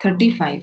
35।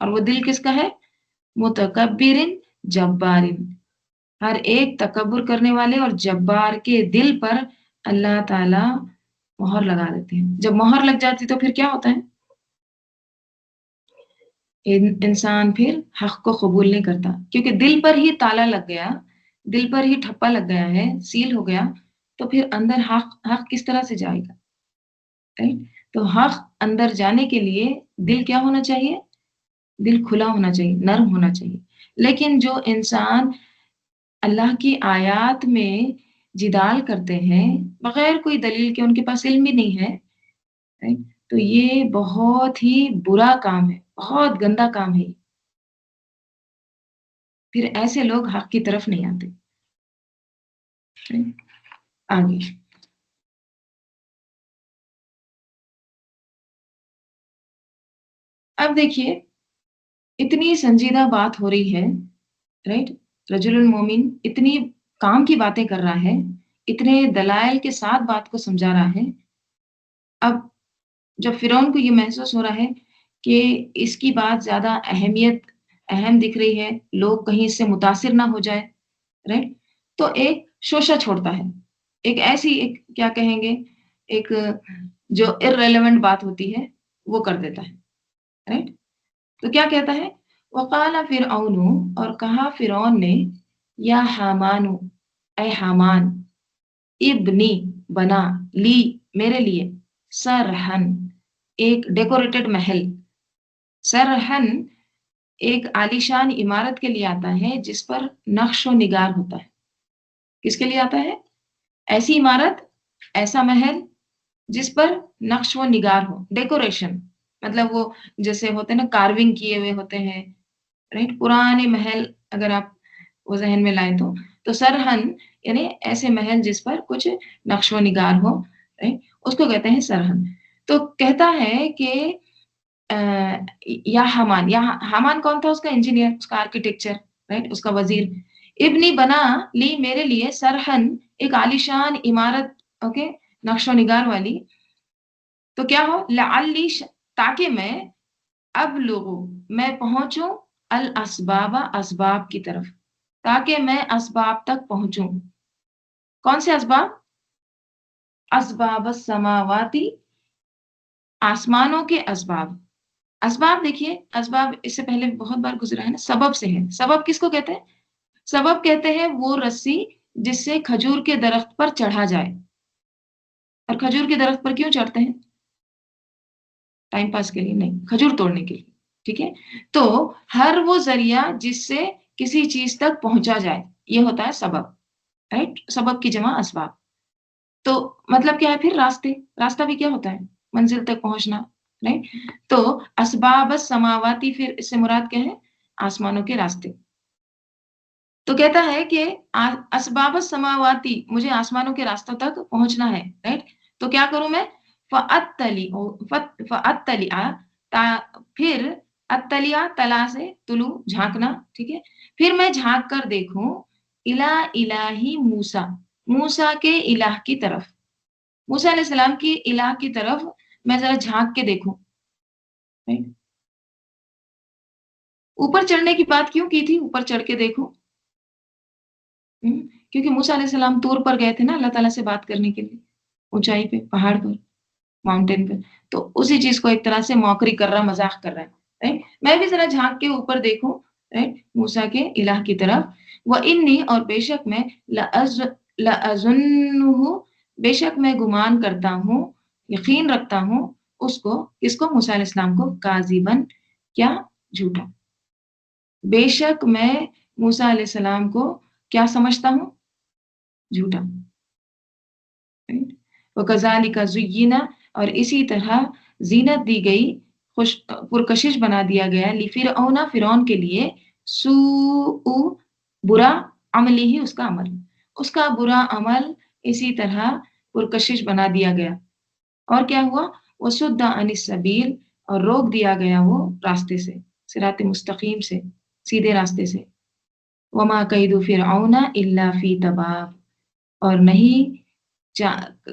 اور وہ دل کس کا ہے؟ متکبرن جبارن، ہر ایک تکبر کرنے والے اور جبار کے دل پر اللہ تعالی مہر لگا دیتے ہیں. جب مہر لگ جاتی تو پھر کیا ہوتا ہے؟ انسان پھر حق کو قبول نہیں کرتا، کیونکہ دل پر ہی تالا لگ گیا، دل پر ہی ٹھپا لگ گیا ہے، سیل ہو گیا، تو پھر اندر حق کس طرح سے جائے گا؟ right؟ تو حق اندر جانے کے لیے دل کیا ہونا چاہیے؟ دل کھلا ہونا چاہیے، نرم ہونا چاہیے. لیکن جو انسان اللہ کی آیات میں جدال کرتے ہیں بغیر کوئی دلیل کے، ان کے پاس علم بھی نہیں ہے، right؟ تو یہ بہت ہی برا کام ہے، بہت گندا کام ہے. پھر ایسے لوگ حق کی طرف نہیں آتے. right؟ آگے اب دیکھیے، اتنی سنجیدہ بات ہو رہی ہے، رائٹ؟ رجل المومن اتنی کام کی باتیں کر رہا ہے، اتنے دلائل کے ساتھ بات کو سمجھا رہا ہے. اب جب فرعون کو یہ محسوس ہو رہا ہے کہ اس کی بات زیادہ اہم دکھ رہی ہے، لوگ کہیں اس سے متاثر نہ ہو جائے، رائٹ؟ تو ایک شوشہ چھوڑتا ہے، ایک کیا کہیں گے، ایک جو irrelevant بات ہوتی ہے وہ کر دیتا ہے، رائٹ؟ تو کیا کہتا ہے؟ وقال فرعون، اور کہا فرعون نے، یا حامان، اے حامان، ابنی بنا، لی میرے لیے، سرحن ایک ڈیکوریٹڈ محل. سرحن ایک عالیشان عمارت کے لیے آتا ہے جس پر نقش و نگار ہوتا ہے. کس کے لیے آتا ہے؟ ایسی عمارت، ایسا محل جس پر نقش و نگار ہو، ڈیکوریشن، مطلب وہ جیسے ہوتے ہیں نا، کارونگ کیے ہوئے ہوتے ہیں، رائٹ؟ پرانے محل اگر آپ وہ ذہن میں لائیں تو سرحن یعنی ایسے محل جس پر کچھ نقش و نگار ہو، رائٹ؟ اس کو کہتے ہیں سرحن. تو کہتا ہے کہ یا حامان کون تھا؟ اس کا انجینئر، اس کا آرکیٹیکچر، رائٹ؟ اس کا وزیر. ابنی بنا لی میرے لیے، سرحن ایک عالیشان عمارت، اوکے، نقش و نگار والی. تو کیا ہو؟ لعلی تاکہ میں میں پہنچوں الاسباب، اسباب کی طرف، تاکہ میں اسباب تک پہنچوں. کون سے اسباب؟ اسباب السماواتی، آسمانوں کے اسباب. اسباب دیکھیے، اسباب اس سے پہلے بہت بار گزرا ہے نا، سبب سے ہے. سبب کس کو کہتے ہیں؟ سبب کہتے ہیں وہ رسی جس سے کھجور کے درخت پر چڑھا جائے. اور کھجور کے درخت پر کیوں چڑھتے ہیں؟ ٹائم پاس کے لیے نہیں، کھجور توڑنے کے لیے. ٹھیک ہے؟ تو ہر وہ ذریعہ جس سے کسی چیز تک پہنچا جائے، یہ ہوتا ہے سبب، رائٹ؟ سبب کی جمع اسباب. تو مطلب کیا ہے پھر؟ راستہ بھی کیا ہوتا ہے؟ منزل تک پہنچنا، رائٹ؟ تو اسباب السماواتی، پھر اس سے مراد کیا ہے؟ آسمانوں کے راستے. تو کہتا ہے کہ اسباب السماواتی، مجھے آسمانوں کے راستوں تک پہنچنا ہے، رائٹ؟ تو کیا کروں میں؟ فَأَطَّلِعَ، پھر اطلع، طلا سے طلوع، جھانکنا، ٹھیک ہے؟ پھر میں جھانک کر دیکھوں، الہ موسیٰ، موسیٰ کے الہ کی طرف، موسیٰ علیہ السلام کی الہ کی طرف میں ذرا جھانک کے دیکھوں. اوپر چڑھنے کی بات کیوں کی تھی؟ اوپر چڑھ کے دیکھوں، کیونکہ موسیٰ علیہ السلام طور پر گئے تھے نا اللہ تعالیٰ سے بات کرنے کے لیے، اونچائی پہ، پہاڑ پر، ماؤنٹین پہ. تو اسی چیز کو ایک طرح سے موقری کر رہا، مذاق کر رہا ہے، رائٹ؟ میں بھی ذرا جھانک کے اوپر دیکھوں، رائٹ، موسیٰ کے الہ کی طرف. وَإِنِّي، اور بے شک میں، لَأَظُنُّهُ، بے شک میں گمان کرتا ہوں، یقین رکھتا ہوں اس کو، کس کو؟ موسیٰ علیہ السلام کو، کاذباً، کیا؟ جھوٹا. بے شک میں موسیٰ علیہ السلام کو کیا سمجھتا ہوں؟ جھوٹا. وَكَذَلِكَ زُيِّنَ، اور اسی طرح زینت دی گئی، پرکشش بنا دیا گیا، لِفِرْعَوْنَ، فرعون کے لیے، سوء، برا، عملی ہی، اس کا عمل، اس کا برا عمل اسی طرح پرکشش بنا دیا گیا. اور کیا ہوا؟ وَصُدَّ عَنِ السَّبِيلِ، اور روک دیا گیا وہ راستے سے، صراط مستقیم سے، سیدھے راستے سے. وَمَا كَيْدُ فِرْعَوْنَ إِلَّا فِي تَبَابٍ، اور نہیں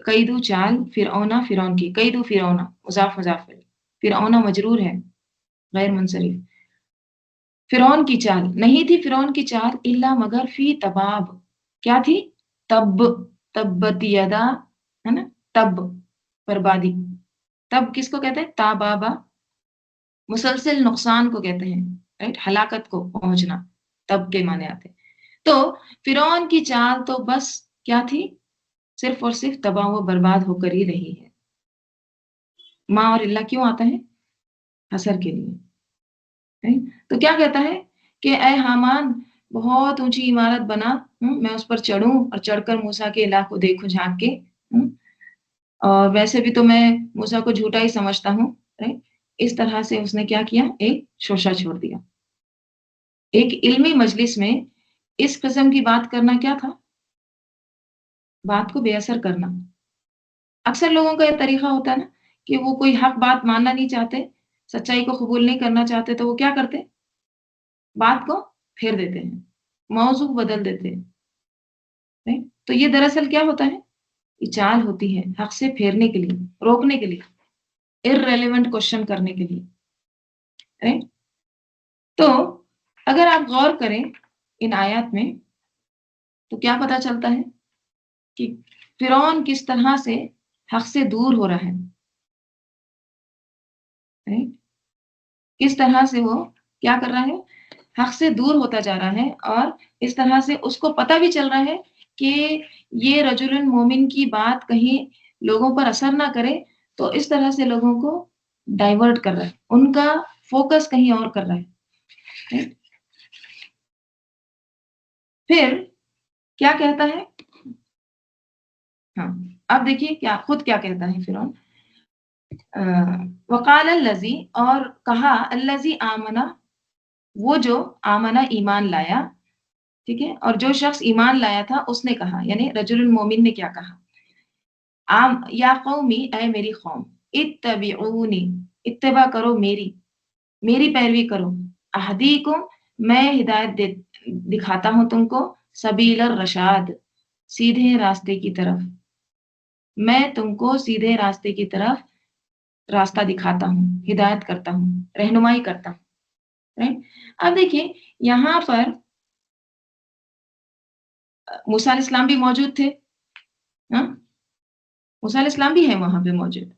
قیدو، چال، فرعون کی، قیدو فرعون، مضاف، فرعون مجرور ہے، غیر منصرف. فرعون کی چال نہیں تھی، فرعون کی چال الا مگر فی تباب، کیا تھی؟ تب، تبت یدا، ہے نا، تب بربادی، تب کس کو کہتے ہیں؟ تابابا، مسلسل نقصان کو کہتے ہیں، رائٹ، ہلاکت کو پہنچنا، تب کے معنی آتے ہیں۔ تو فرعون کی چال تو بس کیا تھی؟ صرف اور صرف تباہ و برباد ہو کر ہی رہی ہے۔ ماں اور اللہ کیوں آتا ہے؟ حسر کے لیے، right؟ تو کیا کہتا ہے کہ اے حامان بہت اونچی عمارت بنا، میں اس پر چڑھوں اور چڑھ کر موسیٰ کے الہ کو دیکھوں جھانک کے، اور ویسے بھی تو میں موسیٰ کو جھوٹا ہی سمجھتا ہوں، right؟ اس طرح سے اس نے کیا کیا؟ ایک شوشہ چھوڑ دیا۔ ایک علمی مجلس میں اس قسم کی بات کرنا کیا تھا؟ بات کو بے اثر کرنا۔ اکثر لوگوں کا یہ طریقہ ہوتا ہے نا کہ وہ کوئی حق بات ماننا نہیں چاہتے، سچائی کو قبول نہیں کرنا چاہتے، تو وہ کیا کرتے؟ بات کو پھیر دیتے ہیں، موضوع بدل دیتے ہیں، right؟ تو یہ دراصل کیا ہوتا ہے؟ یہ چال ہوتی ہے حق سے پھیرنے کے لیے، روکنے کے لیے، irrelevant کوشچن کرنے کے لیے، right؟ تو اگر آپ غور کریں ان آیات میں تو کیا پتا چلتا ہے کہ فرعون کس طرح سے حق سے دور ہو رہا ہے، right؟ کس طرح سے وہ کیا کر رہا ہے؟ حق سے دور ہوتا جا رہا ہے، اور اس طرح سے اس کو پتہ بھی چل رہا ہے کہ یہ رجل مومن کی بات کہیں لوگوں پر اثر نہ کرے، تو اس طرح سے لوگوں کو ڈائیورٹ کر رہا ہے، ان کا فوکس کہیں اور کر رہا ہے، right؟ پھر کیا کہتا ہے؟ ہاں، اب دیکھیے کیا خود کیا کہتا ہے فرعون، وقال الذی، اور کہا الذی آمنا، وہ جو آمنا ایمان لایا، ٹھیک ہے، اور جو شخص ایمان لایا تھا اس نے کہا، یعنی رجل المومن نے کیا کہا؟ یا قومی، اے میری قوم، اتبعونی، اتباع کرو میری، میری پیروی کرو، اہدیکم، میں ہدایت دکھاتا ہوں تم کو، سبیل الرشاد، سیدھے راستے کی طرف، میں تم کو سیدھے راستے کی طرف راستہ دکھاتا ہوں، ہدایت کرتا ہوں، رہنمائی کرتا ہوں، right؟ اب دیکھیے یہاں پر موسیٰ علیہ السلام بھی موجود تھے، ہاں، موسیٰ علیہ السلام بھی ہے وہاں پہ موجود۔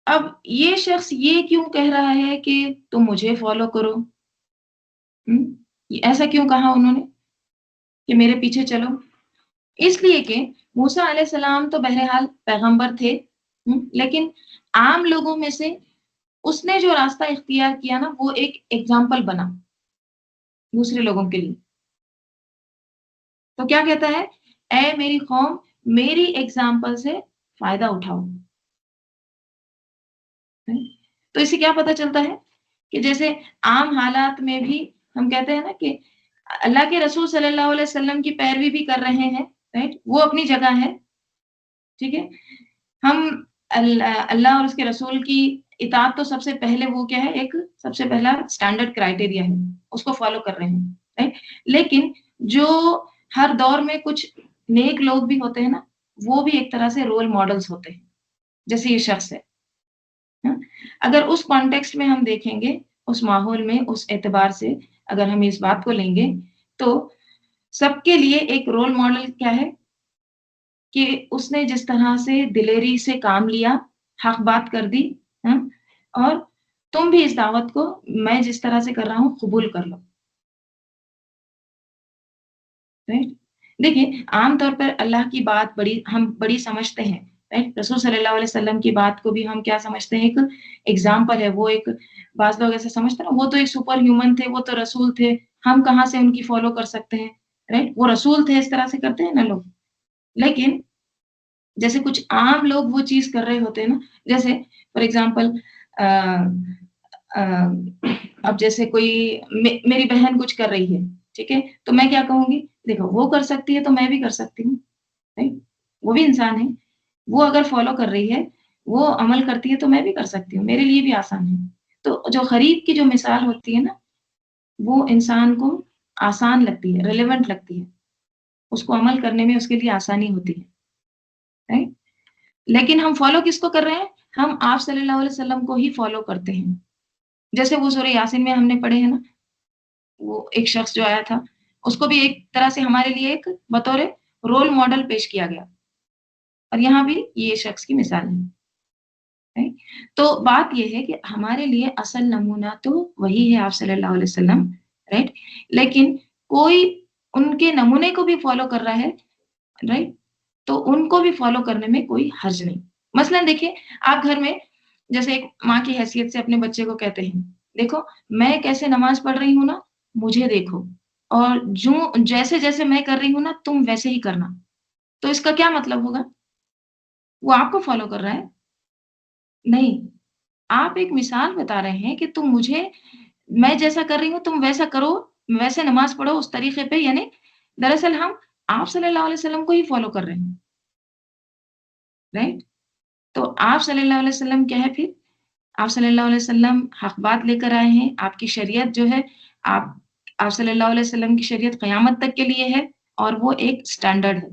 اب یہ شخص یہ کیوں کہہ رہا ہے کہ تم مجھے فالو کرو؟ یہ ایسا کیوں کہا انہوں نے کہ میرے پیچھے چلو؟ اس لیے کہ موسیٰ علیہ السلام تو بہرحال پیغمبر تھے، لیکن عام لوگوں میں سے اس نے جو راستہ اختیار کیا نا، وہ ایک ایگزامپل بنا دوسرے لوگوں کے لیے۔ تو کیا کہتا ہے؟ اے میری قوم، میری ایگزامپل سے فائدہ اٹھاؤ۔ تو اس سے کیا پتہ چلتا ہے کہ جیسے عام حالات میں بھی ہم کہتے ہیں نا کہ اللہ کے رسول صلی اللہ علیہ وسلم کی پیروی بھی کر رہے ہیں، رائٹ، وہ اپنی جگہ ہے، ٹھیک ہے، ہم اللہ اور اس کے رسول کی اطاعت تو سب سے پہلے وہ کیا ہے، ایک سب سے پہلا اسٹینڈرڈ کرائٹیریا ہے، اس کو فالو کر رہے ہیں، رائٹ؟ لیکن جو ہر دور میں کچھ نیک لوگ بھی ہوتے ہیں نا، وہ بھی ایک طرح سے رول ماڈلز ہوتے ہیں، جیسے یہ شخص ہے۔ اگر اس کانٹیکسٹ میں ہم دیکھیں گے، اس ماحول میں، اس اعتبار سے اگر ہم اس بات کو لیں گے، تو سب کے لیے ایک رول ماڈل کیا ہے کہ اس نے جس طرح سے دلیری سے کام لیا، حق بات کر دی، اور تم بھی اس دعوت کو میں جس طرح سے کر رہا ہوں قبول کر لو، رائٹ؟ دیکھیے عام طور پر اللہ کی بات ہم بڑی سمجھتے ہیں، رائٹ؟ رسول صلی اللہ علیہ وسلم کی بات کو بھی ہم کیا سمجھتے ہیں؟ ایک ایگزامپل ہے، وہ ایک، بعض لوگ ایسے سمجھتے ہیں وہ تو ایک سپر ہیومن تھے، وہ تو رسول تھے، ہم کہاں سے ان کی فالو کر سکتے ہیں، رائٹ؟ وہ رسول تھے، اس طرح سے کرتے ہیں نا لوگ۔ لیکن جیسے کچھ عام لوگ وہ چیز کر رہے ہوتے ہیں نا، جیسے فار ایگزامپل اب جیسے کوئی میری بہن کچھ کر رہی ہے، ٹھیک ہے، تو میں کیا کہوں گی؟ دیکھو وہ کر سکتی ہے تو میں بھی کر سکتی ہوں، right؟ وہ بھی انسان ہے، وہ اگر فالو کر رہی ہے، وہ عمل کرتی ہے تو میں بھی کر سکتی ہوں، میرے لیے بھی آسان ہے۔ تو جو غریب کی جو مثال ہوتی ہے نا، وہ انسان کو آسان لگتی ہے، ریلیونٹ لگتی ہے، اس کو عمل کرنے میں اس کے لیے آسانی ہوتی ہے، right؟ لیکن ہم فالو کس کو کر رہے ہیں؟ ہم آپ صلی اللہ علیہ وسلم کو ہی فالو کرتے ہیں، جیسے وہ سورہ یاسین میں ہم نے پڑھے ہیں نا، وہ ایک شخص جو آیا تھا اس کو بھی ایک طرح سے ہمارے لیے ایک بطور رول ماڈل پیش کیا گیا، اور یہاں بھی یہ شخص کی مثال ہے۔ رائٹ؟ تو بات یہ ہے کہ ہمارے لیے اصل نمونہ تو وہی ہے آپ صلی اللہ علیہ وسلم، رائٹ؟ لیکن کوئی ان کے نمونے کو بھی فالو کر رہا ہے، رائٹ؟ تو ان کو بھی فالو کرنے میں کوئی حرج نہیں۔ مثلاً دیکھیے، آپ گھر میں جیسے ایک ماں کی حیثیت سے اپنے بچے کو کہتے ہیں، دیکھو میں کیسے نماز پڑھ رہی ہوں نا، مجھے دیکھو، اور جو جیسے جیسے میں کر رہی ہوں نا تم ویسے ہی کرنا۔ تو اس کا کیا مطلب ہوگا؟ وہ آپ کو فالو کر رہا ہے؟ نہیں، آپ ایک مثال بتا رہے ہیں کہ تم مجھے، میں جیسا کر رہی ہوں تم ویسا کرو، ویسے نماز پڑھو اس طریقے پہ، یعنی دراصل ہم آپ صلی اللہ علیہ وسلم کو ہی فالو کر رہے ہیں، رائٹ؟ تو آپ صلی اللہ علیہ وسلم کیا ہے پھر؟ آپ صلی اللہ علیہ وسلم حق بات لے کر آئے ہیں، آپ کی شریعت جو ہے، آپ آپ صلی اللہ علیہ وسلم کی شریعت قیامت تک کے لیے ہے، اور وہ ایک اسٹینڈرڈ ہے،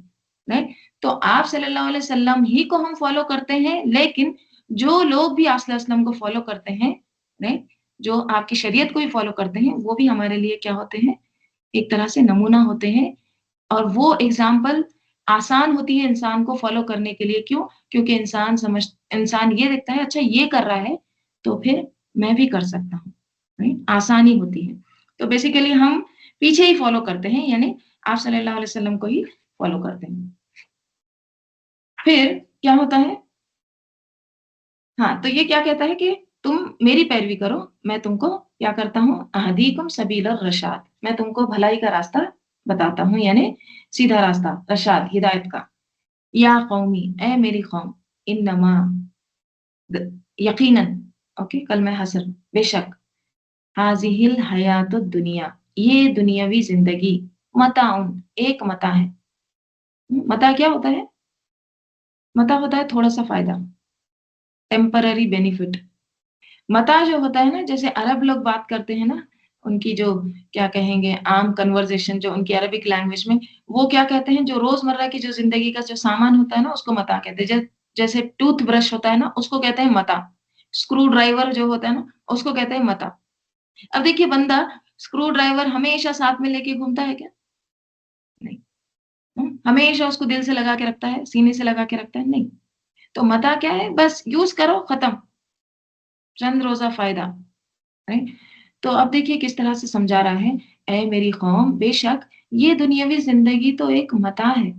رائٹ؟ تو آپ صلی اللہ علیہ وسلم ہی کو ہم فالو کرتے ہیں، لیکن جو لوگ بھی آپ صلی اللہ علیہ وسلم کو فالو کرتے ہیں، رائٹ، جو آپ کی شریعت کو بھی فالو کرتے ہیں، وہ بھی ہمارے لیے کیا ہوتے ہیں؟ ایک طرح سے نمونہ ہوتے ہیں، اور وہ ایگزامپل آسان ہوتی ہے انسان کو فالو کرنے کے لیے۔ کیوں؟ کیونکہ انسان یہ دیکھتا ہے اچھا یہ کر رہا ہے تو پھر میں بھی کر سکتا ہوں، right؟ آسانی ہوتی ہے۔ تو بیسیکلی ہم پیچھے ہی فالو کرتے ہیں، یعنی آپ صلی اللہ علیہ وسلم کو ہی فالو کرتے ہیں۔ پھر کیا ہوتا ہے؟ ہاں، تو یہ کیا کہتا ہے کہ تم میری پیروی کرو، میں تم کو کیا کرتا ہوں؟ اہدیکم سبیل الرشاد، میں تم کو بھلائی کا راستہ بتاتا ہوں، یعنی سیدھا راستہ، رشاد، ہدایت کا۔ یا قومی، اے میری قوم، انما، یقیناً، اوکے، کلمہ حسر، بے شک، حاضح الحیات الدنیا، یہ دنیاوی زندگی، متاعن، ایک متاع ہے۔ متاع کیا ہوتا ہے؟ متاع ہوتا ہے تھوڑا سا فائدہ، ٹیمپرری بینیفٹ۔ متاع جو ہوتا ہے نا، جیسے عرب لوگ بات کرتے ہیں نا، ان کی جو کیا کہیں گے عام کنورزیشن جو ان کی عربک لینگویج میں، وہ کیا کہتے ہیں؟ جو روزمرہ کی جو زندگی کا جو سامان ہوتا ہے نا اس کو متاع کہتے ہیں۔ جیسے ٹوتھ برش ہوتا ہے نا اس کو کہتے ہیں متاع، اسکرو ڈرائیور جو ہوتا ہے نا اس کو کہتے ہیں متاع۔ اب دیکھیے بندہ اسکرو ڈرائیور ہمیشہ ساتھ میں لے کے گھومتا ہے کیا؟ نہیں۔ ہمیشہ اس کو دل سے لگا کے رکھتا ہے، سینے سے لگا کے رکھتا ہے؟ نہیں۔ تو متاع کیا ہے؟ بس یوز کرو، ختم، چند روزہ فائدہ، right؟ تو اب دیکھیے کس طرح سے سمجھا رہا ہے، اے میری قوم، بے شک یہ دنیاوی زندگی تو ایک متاع ہے،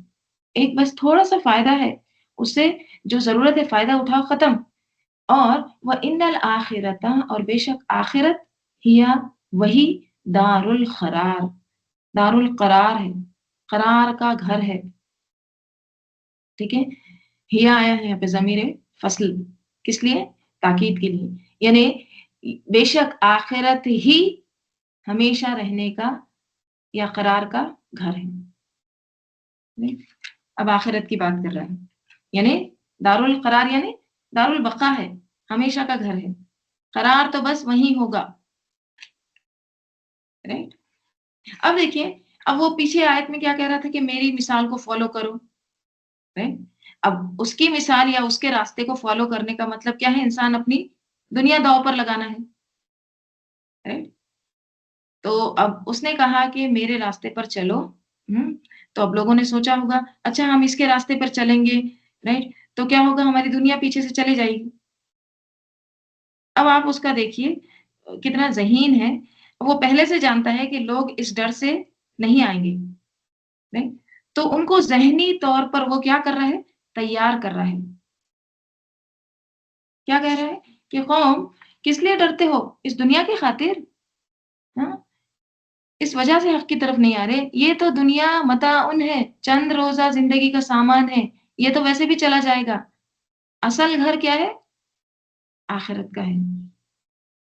ایک بس تھوڑا سا فائدہ ہے، اس سے جو ضرورت ہے فائدہ اٹھاؤ، ختم۔ اور وَإِنَّ الْآخِرَةَ، اور بے شک آخرت، ہیا، وہی، دار القرار، دار القرار ہے، قرار کا گھر ہے، ٹھیک ہے؟ ہیا آیا ہے یہاں پہ ضمیر فصل، کس لیے؟ تاکید کے لیے، یعنی بے شک آخرت ہی ہمیشہ رہنے کا یا قرار کا گھر ہے۔ اب آخرت کی بات کر رہا ہے، یعنی دار القرار یعنی دار البقا ہے، ہمیشہ کا گھر ہے، قرار تو بس وہیں ہوگا، رائٹ؟ اب دیکھیے، اب وہ پیچھے آیت میں کیا کہہ رہا تھا کہ میری مثال کو فالو کرو، رائٹ؟ اب اس کی مثال یا اس کے راستے کو فالو کرنے کا مطلب کیا ہے؟ انسان اپنی دنیا داؤ پر لگانا ہے، رائٹ؟ تو اب اس نے کہا کہ میرے راستے پر چلو، تو اب لوگوں نے سوچا ہوگا اچھا ہم اس کے راستے پر چلیں گے، رائٹ؟ تو کیا ہوگا؟ ہماری دنیا پیچھے سے چلی جائے گی۔ اب آپ اس کا دیکھیے کتنا ذہین ہے، وہ پہلے سے جانتا ہے کہ لوگ اس ڈر سے نہیں آئیں گے، رائٹ؟ تو ان کو ذہنی طور پر وہ کیا کر رہا ہے؟ تیار کر رہا ہے۔ کیا کہہ رہا ہے کہ قوم کس لیے ڈرتے ہو؟ اس دنیا کی خاطر؟ ہاں، اس وجہ سے حق کی طرف نہیں آ رہے؟ یہ تو دنیا متاعن ہے، چند روزہ زندگی کا سامان ہے، یہ تو ویسے بھی چلا جائے گا۔ اصل گھر کیا ہے؟ آخرت کا ہے۔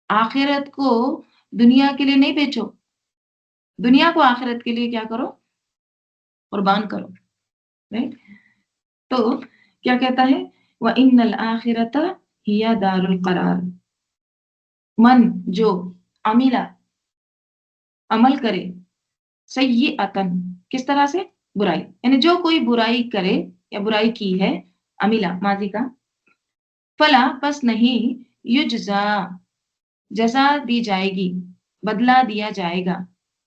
آخرت کو دنیا کے لیے نہیں بیچو، دنیا کو آخرت کے لیے کیا کرو؟ قربان کرو، رائٹ؟ تو کیا کہتا ہے؟ وَإِنَّ الْآخِرَةَ ہِيَ دَارُ الْقَرَار، من جو عملہ عمل کرے، سیئۃً، کس طرح سے؟ برائی، یعنی جو کوئی برائی کرے یا برائی کی ہے، عملہ ماضی کا، فلا، پس نہیں، یجزا، جزا دی جائے گی، بدلہ دیا جائے گا،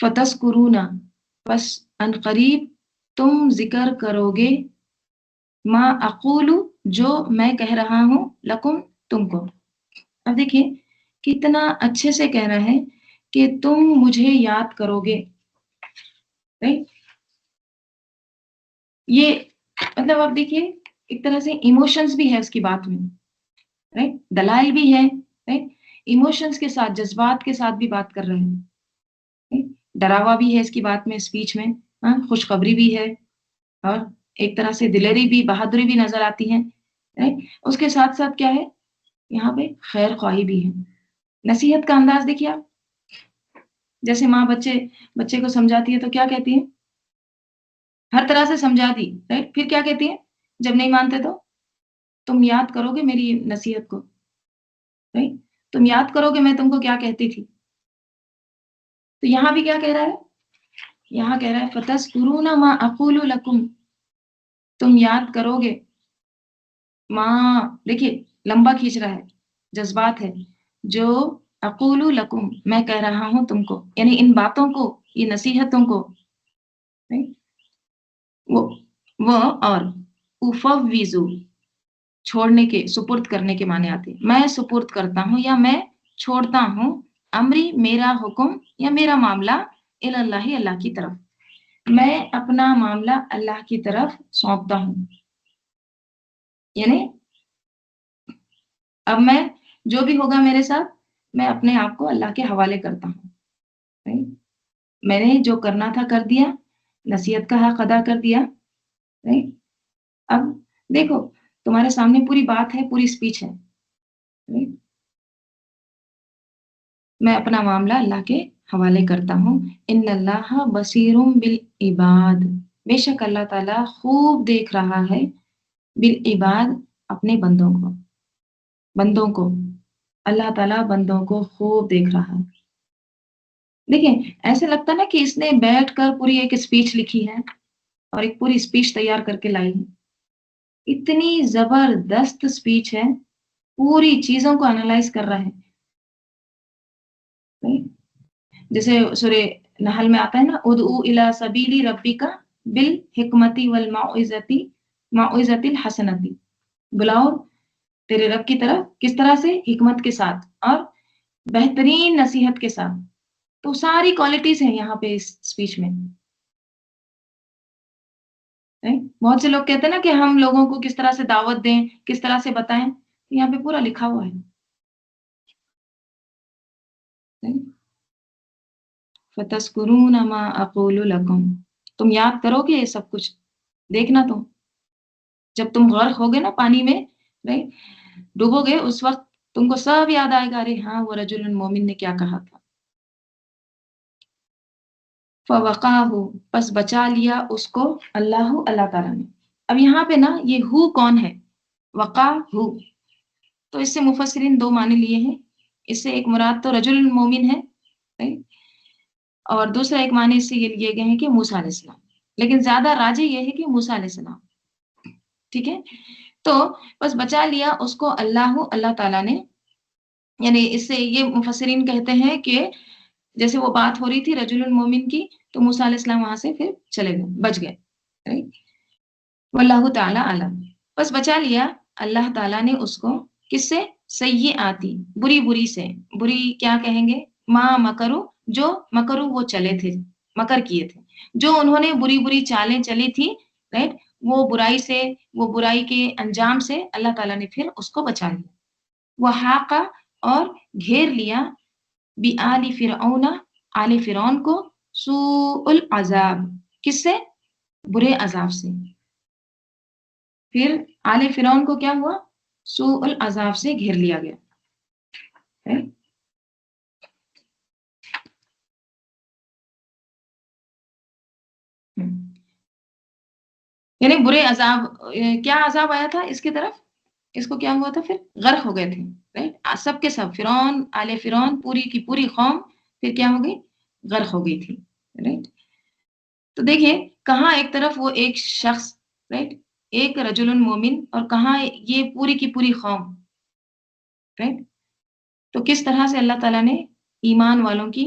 فتذکرونا، بس ان قریب تم ذکر کرو گے، ما اقولو، جو میں کہہ رہا ہوں، لکم، تم کو۔ اب دیکھیے کتنا اچھے سے کہہ رہا ہے کہ تم مجھے یاد کرو گے، right؟ یہ مطلب آپ دیکھیے ایک طرح سے ایموشنز بھی ہے اس کی بات میں، رائٹ، دلائل بھی ہے، رائٹ، ایموشنز کے ساتھ، جذبات کے ساتھ بھی بات کر رہے ہیں، right؟ ڈراوا بھی ہے اس کی بات میں، اسپیچ میں، ہاں، خوشخبری بھی ہے، اور ایک طرح سے دلیری بھی، بہادری بھی نظر آتی ہے، right؟ اس کے ساتھ ساتھ کیا ہے یہاں پہ، خیر خواہی بھی ہے۔ نصیحت کا انداز دیکھیے آپ، جیسے ماں بچے کو سمجھاتی ہے تو کیا کہتی ہے؟ ہر طرح سے سمجھا دی، رائٹ، پھر کیا کہتی ہے جب نہیں مانتے تو؟ تم یاد کرو گے میری نصیحت کو، رائٹ، تم یاد کرو گے میں تم کو کیا کہتی تھی۔ تو یہاں بھی کیا کہہ رہا ہے؟ یہاں کہہ رہا ہے فَتَذْكُرُونَ مَا أَقُولُ لَكُمْ، تم یاد کرو گے، ماں دیکھیے لمبا کھینچ رہا ہے، جذبات ہے، جو اقول لکم، میں کہہ رہا ہوں تم کو، یعنی ان باتوں کو، یہ نصیحتوں کو، right؟ وہ اور افوضو، چھوڑنے کے، سپرد کرنے کے معنی آتے ہیں، میں سپرد کرتا ہوں یا میں چھوڑتا ہوں، امری، میرا حکم یا میرا معاملہ، اللہ، اللہ کی طرف، میں اپنا معاملہ اللہ کی طرف سونپتا ہوں، یعنی اب میں جو بھی ہوگا میرے ساتھ، میں اپنے آپ کو اللہ کے حوالے کرتا ہوں، right؟ میں نے جو کرنا تھا کر دیا، نصیحت کا حق ادا کر دیا، right؟ اب دیکھو تمہارے سامنے پوری بات ہے، پوری اسپیچ ہے، right؟ میں اپنا معاملہ اللہ کے حوالے کرتا ہوں، ان اللہ بصیر بالعباد، بے شک اللہ تعالیٰ خوب دیکھ رہا ہے، بالعباد، اپنے بندوں کو، اللہ تعالیٰ بندوں کو خوب دیکھ رہا ہے۔ دیکھیں ایسے لگتا نا کہ اس نے بیٹھ کر پوری ایک اسپیچ لکھی ہے اور ایک پوری اسپیچ تیار کر کے لائی ہے، اتنی زبردست اسپیچ ہے، پوری چیزوں کو انالائز کر رہا ہے، جیسے سورہ نحل میں آتا ہے نا، ادعو الی سبیل ربک بالحکمت موعظۃ الحسنۃ، بلاؤ تیرے رب کی طرف کس طرح سے؟ حکمت کے ساتھ اور بہترین نصیحت کے ساتھ۔ تو ساری کوالٹیز ہیں یہاں پہ اس اسپیچ میں، بہت سے لوگ کہتے ہیں نا کہ ہم لوگوں کو کس طرح سے دعوت دیں، کس طرح سے بتائیں، یہاں پہ پورا لکھا ہوا ہے، فَتَذْكُرُونَ مَا أَقُولُ لَكُمْ، تم یاد کرو گے یہ سب کچھ، دیکھنا تم جب تم غرق ہوگے نا پانی میں، ڈوبو گے، اس وقت تم کو سب یاد آئے گا، ارے ہاں وہ رجل مومن نے کیا کہا تھا۔ فَوَقَاهُ، پس بچا لیا اس کو، اللہ تعالیٰ نے۔ اب یہاں پہ نا یہ ہو کون ہے؟ وقا ہو، تو اس سے مفسرین دو معنی لیے ہیں، اس سے ایک مراد تو رجل مومن ہے، اور دوسرا ایک معنی اس سے یہ لیے گئے ہیں کہ موسیٰ علیہ السلام، لیکن زیادہ راجح یہ ہے کہ موسیٰ علیہ السلام، ٹھیک ہے؟ تو بس بچا لیا اس کو اللہ تعالیٰ نے، یعنی اس سے یہ مفسرین کہتے ہیں کہ جیسے وہ بات ہو رہی تھی رجل المومن کی، تو موسیٰ علیہ السلام وہاں سے پھر چلے گئے، بچ گئے، واللہ تعالیٰ عالم، بس بچا لیا اللہ تعالیٰ نے اس کو، کس سے؟ سیئاتی، بری سے، بری کیا کہیں گے؟ ما مکرو، جو مکرو وہ چلے تھے، مکر کیے تھے، جو انہوں نے بری چالیں چلی تھی، رائٹ، وہ برائی سے، وہ برائی کے انجام سے اللہ تعالیٰ نے پھر اس کو بچا لیا، وہ حاقہ، اور گھیر لیا، بآل فرعون، آل فرعون کو، سوء العذاب، کس سے؟ برے عذاب سے، پھر آل فرعون کو کیا ہوا؟ سوء العذاب سے گھیر لیا گیا، یعنی برے عذاب، کیا عذاب آیا تھا اس کی طرف؟ اس کو کیا ہوا تھا؟ پھر غرق ہو گئے تھے، رائٹ، سب کے سب، فرعون، آل فرعون، پوری کی پوری قوم پھر کیا ہو گئی؟ غرق ہو گئی تھی، رائٹ۔ تو دیکھیے کہاں ایک طرف وہ ایک شخص، رائٹ، ایک رجل مومن، اور کہاں یہ پوری کی پوری قوم، رائٹ۔ تو کس طرح سے اللہ تعالیٰ نے ایمان والوں کی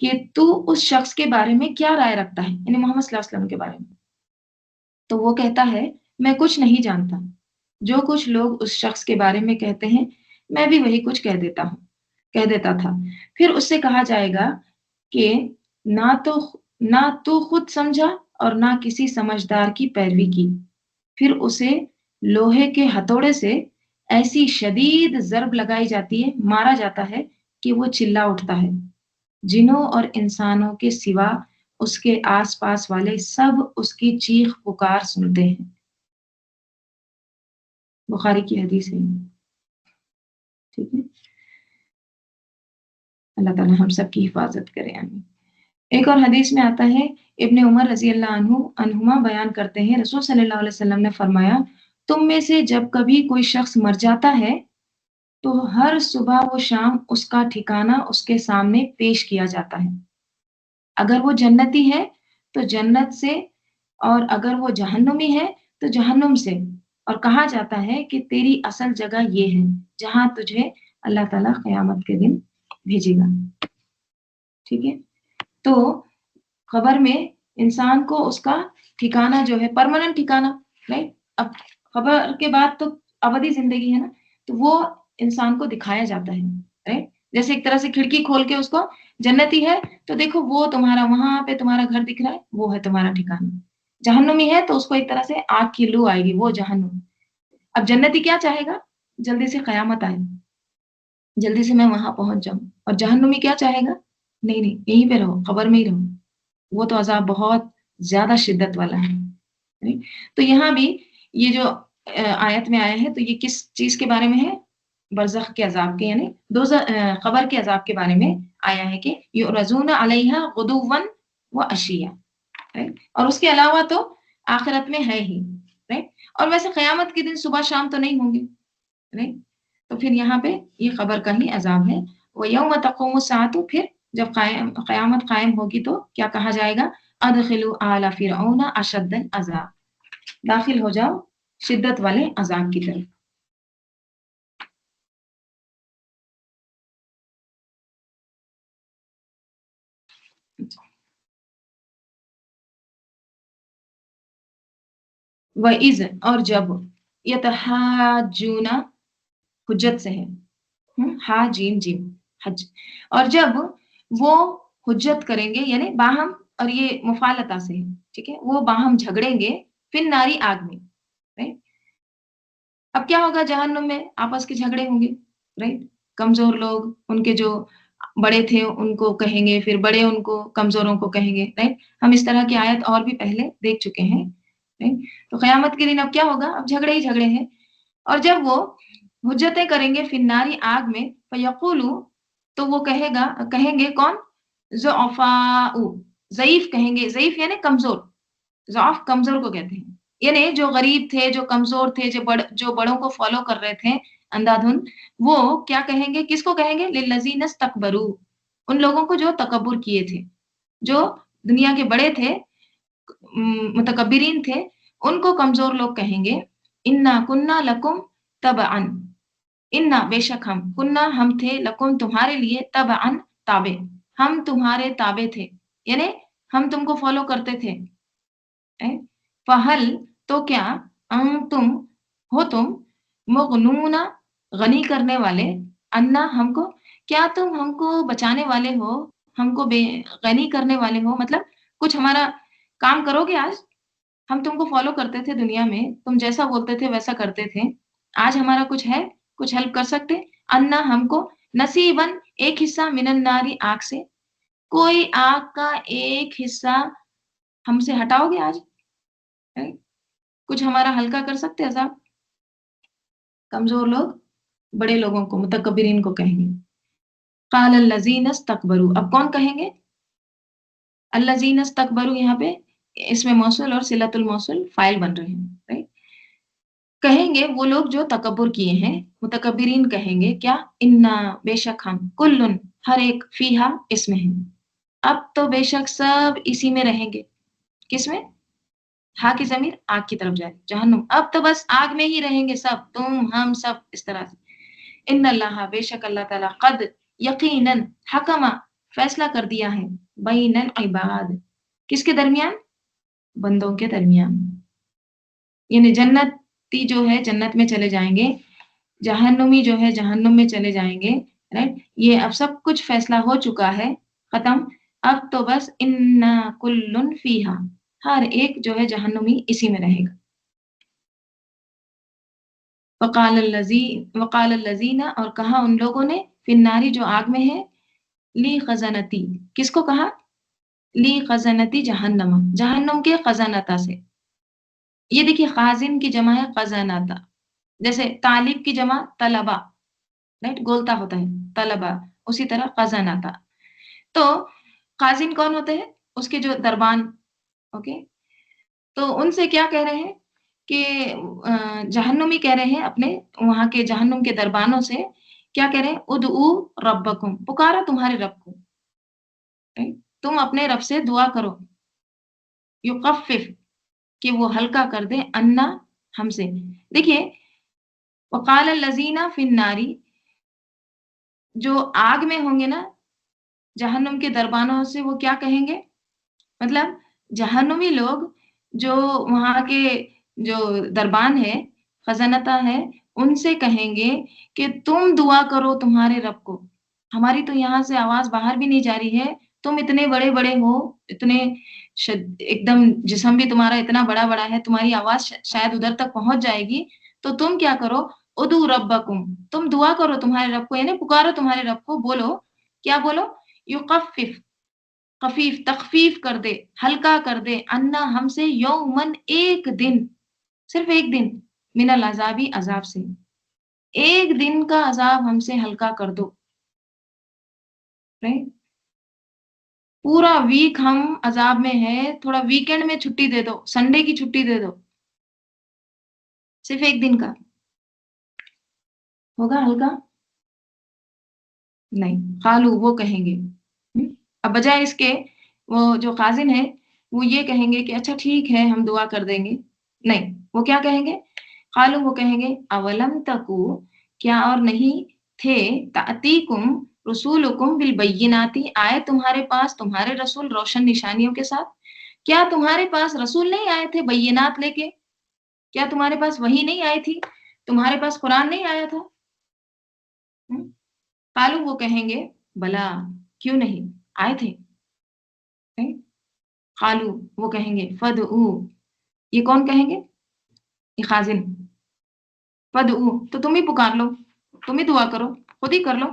کہ تو اس شخص کے بارے میں کیا رائے رکھتا ہے، یعنی محمد صلی اللہ علیہ وسلم کے بارے میں۔ تو وہ کہتا ہے میں کچھ نہیں جانتا، جو کچھ لوگ اس شخص کے بارے میں کہتے ہیں میں بھی وہی کچھ کہہ دیتا تھا۔ پھر اس سے کہا جائے گا کہ نہ تو نہ تو خود سمجھا اور نہ کسی سمجھدار کی پیروی کی۔ پھر اسے لوہے کے ہتھوڑے سے ایسی شدید ضرب لگائی جاتی ہے، مارا جاتا ہے کہ وہ چلا اٹھتا ہے۔ جنوں اور انسانوں کے سوا اس کے آس پاس والے سب اس کی چیخ پکار سنتے ہیں۔ بخاری کی حدیث ہے یہ، ٹھیک ہے۔ اللہ تعالیٰ ہم سب کی حفاظت کرے، آمین۔ ایک اور حدیث میں آتا ہے، ابن عمر رضی اللہ عنہما بیان کرتے ہیں رسول صلی اللہ علیہ وسلم نے فرمایا تم میں سے جب کبھی کوئی شخص مر جاتا ہے تو ہر صبح و شام اس کا ٹھکانہ اس کے سامنے پیش کیا جاتا ہے۔ اگر وہ جنتی ہے تو جنت سے، اور اگر وہ جہنمی ہے تو جہنم سے، اور کہا جاتا ہے کہ تیری اصل جگہ یہ ہے جہاں تجھے اللہ تعالیٰ قیامت کے دن بھیجے گا، ٹھیک ہے۔ تو خبر میں انسان کو اس کا ٹھکانہ جو ہے پرماننٹ ٹھکانہ، رائٹ، اب خبر کے بعد تو ابدی زندگی ہے نا، تو وہ انسان کو دکھایا جاتا ہے، رائٹ۔ جیسے ایک طرح سے کھڑکی کھول کے اس کو جنتی ہے تو دیکھو وہ تمہارا وہاں پہ تمہارا گھر دکھ رہا ہے، وہ ہے تمہارا ٹھکانہ۔ جہنمی ہے تو اس کو ایک طرح سے آگ کی لو آئے گی، وہ جہنم۔ اب جنتی کیا چاہے گا؟ جلدی سے قیامت آئے، جلدی سے میں وہاں پہنچ جاؤں۔ اور جہنمی کیا چاہے گا؟ نہیں نہیں، یہیں پہ رہو، قبر میں ہی رہو، وہ تو عذاب بہت زیادہ شدت والا ہے۔ تو یہاں بھی یہ جو آیت میں آیا ہے تو یہ کس چیز کے بارے میں ہے؟ برزخ کے عذاب کے، یعنی قبر کے عذاب کے بارے میں آیا ہے کہ یعرضون علیہا غدوا و عشیا، اور اس کے علاوہ تو آخرت میں ہے ہی، اور ویسے قیامت کے دن صبح شام تو نہیں ہوں گے، تو پھر یہاں پہ یہ قبر کا ہی عذاب ہے۔ وَيَوْمَ تَقُومُ السَّاعَةُ، پھر جب قیامت قائم ہوگی تو کیا کہا جائے گا؟ ادخلوا آل فرعون اشد العذاب، داخل ہو جاؤ شدت والے عذاب کی طرف۔ وَإِذْ، اور جب، یتحاجون حجت سے ہے، ہا جیم جیم حج، اور جب وہ حجت کریں گے یعنی باہم، اور یہ مفالتا سے ہے، ٹھیک ہے، وہ باہم جھگڑیں گے پھر ناری آگ میں، رائٹ۔ اب کیا ہوگا؟ جہنم میں آپس کے جھگڑے ہوں گے، رائٹ۔ کمزور لوگ ان کے جو بڑے تھے ان کو کہیں گے، پھر بڑے ان کو کمزوروں کو کہیں گے، رائٹ۔ ہم اس طرح کی آیت اور بھی پہلے دیکھ چکے ہیں، رائٹ۔ تو قیامت کے دن اب کیا ہوگا؟ اب جھگڑے ہی جھگڑے ہیں، اور جب وہ حجتیں کریں گے پھر ناری آگ میں، فیقولو، تو وہ کہیں گے کون؟ ضعفاء، ضعیف کہیں گے، ضعیف یعنی کمزور، ضعف کمزور کو کہتے ہیں، یعنی جو غریب تھے، جو کمزور تھے، جو بڑوں کو فالو کر رہے تھے اندھا دھند، وہ کیا کہیں گے؟ کس کو کہیں گے؟ للذین استکبروا، ان لوگوں کو جو تکبر کیے تھے، جو دنیا کے بڑے تھے، متکبرین تھے، ان کو کمزور لوگ کہیں گے انا کننا لکم تبعا، انا بے شک ہم، کننا ہم تھے، لکم تمہارے لیے، تبعا تابع، ہم تمہارے تابع تھے، یعنی ہم تم کو فالو کرتے تھے۔ فہل، تو کیا، تم ہو تم، مغنون غنی کرنے والے، انا ہم کو، کیا تم ہم کو بچانے والے ہو، ہم کو غنی کرنے والے ہو، مطلب کچھ ہمارا کام کرو گے آج؟ ہم تم کو فالو کرتے تھے دنیا میں، تم جیسا بولتے تھے ویسا کرتے تھے، آج ہمارا کچھ ہے، کچھ ہیلپ کر سکتے؟ انا ہم کو، نصیباً ایک حصہ، من الناری آگ سے، کوئی آگ کا ایک حصہ ہم سے ہٹاؤ گے آج؟ کچھ ہمارا ہلکا کر سکتے عذاب؟ کمزور لوگ بڑے لوگوں کو، متکبرین کو کہیں گے۔ قال الذین استکبروا، اب کون کہیں گے؟ الذین استکبروا، یہاں پہ اس میں موصول اور صلۃ الموصول فاعل بن رہے ہیں، right؟ کہیں گے وہ لوگ جو تکبر کیے ہیں، متکبرین کہیں گے کیا؟ انا بے شک ہم، کلن ہر ایک، فیہا اس میں ہیں، اب تو بے شک سب اسی میں رہیں گے، کس میں؟ ہا کی ضمیر آگ کی طرف جائے، جہنم، اب تو بس آگ میں ہی رہیں گے سب، تم ہم سب، اس طرح سے۔ ان اللہ، بے شک اللہ تعالیٰ، قد یقیناً، حکما فیصلہ کر دیا ہے بین العباد، کس کے درمیان؟ بندوں کے درمیان. یعنی جنتی جو ہے جنت میں چلے جائیں گے، جہنمی جو ہے جہنم میں چلے جائیں گے. رائٹ، یہ اب سب کچھ فیصلہ ہو چکا ہے، ختم. اب تو بس انا کل فیہا، ہر ایک جو ہے جہنمی اسی میں رہے گا. وقال الذین، اور کہا ان لوگوں نے، فی النار جو آگ میں ہے، لی خزنتی، کس کو کہا؟ لی خزنتی جہنم، جہنم کے خزانتا سے. یہ دیکھیے خازن کی جمع ہے خزانتا، جیسے طالب کی جمع طلبا، رائٹ، گولتا ہوتا ہے طلبا، اسی طرح خزانتا. تو خازن کون ہوتے ہیں؟ اس کے جو دربان. اوکے، تو ان سے کیا کہہ رہے ہیں کہ جہنمی کہہ رہے ہیں اپنے وہاں کے جہنم کے دربانوں سے، کیا کہہ رہے ہیں؟ ادعو ربکم، پکارا تمہارے رب کو، تم اپنے رب سے دعا کرو، یخفف، کہ وہ ہلکا کر دے، انا، ہم سے. دیکھیے وقال الذین فی النار، جو آگ میں ہوں گے نا جہنم کے دربانوں سے، وہ کیا کہیں گے؟ مطلب جہنمی لوگ جو وہاں کے جو دربان ہے، خزانتا ہے، ان سے کہیں گے کہ تم دعا کرو تمہارے رب کو، ہماری تو یہاں سے آواز باہر بھی نہیں جا رہی ہے، تم اتنے بڑے بڑے ہو، اتنے ایک دم جسم بھی تمہارا اتنا بڑا بڑا ہے، تمہاری آواز شاید ادھر تک پہنچ جائے گی، تو تم کیا کرو؟ ادعو ربکم، تم دعا کرو تمہارے رب کو، یعنی پکارو تمہارے رب کو، بولو، کیا بولو؟ یخفف، خفیف، تخفیف کر دے، ہلکا کر دے، انا، ہم سے، یومن، ایک دن، صرف ایک دن، من العذابی، عذاب سے، ایک دن کا عذاب ہم سے ہلکا کر دو. Right؟ پورا ویک ہم عذاب میں ہے، تھوڑا ویکینڈ میں چھٹی دے دو، سنڈے کی چھٹی دے دو، صرف ایک دن کا. ہوگا ہلکا؟ نہیں. قالو، وہ کہیں گے، اب بجائے اس کے وہ جو خازن ہے وہ یہ کہیں گے کہ اچھا ٹھیک ہے ہم دعا کر دیں گے. نہیں، وہ کیا کہیں گے؟ قالو، وہ کہیں گے، اولم تکو، کیا اور نہیں تھے، تأتیکم رسولکم بالبینات، آئے تمہارے پاس تمہارے رسول روشن نشانیوں کے ساتھ؟ کیا تمہارے پاس رسول نہیں آئے تھے بینات لے کے؟ کیا تمہارے پاس وحی نہیں آئی تھی؟ تمہارے پاس قرآن نہیں آیا تھا؟ قالو، وہ کہیں گے، بلا، کیوں نہیں، آئے تھے. قالو، وہ کہیں گے، فدعو، یہ کون کہیں گے؟ یہ خازن. فدعو، تو تم ہی پکار لو، تم ہی دعا کرو، خود ہی کر لو.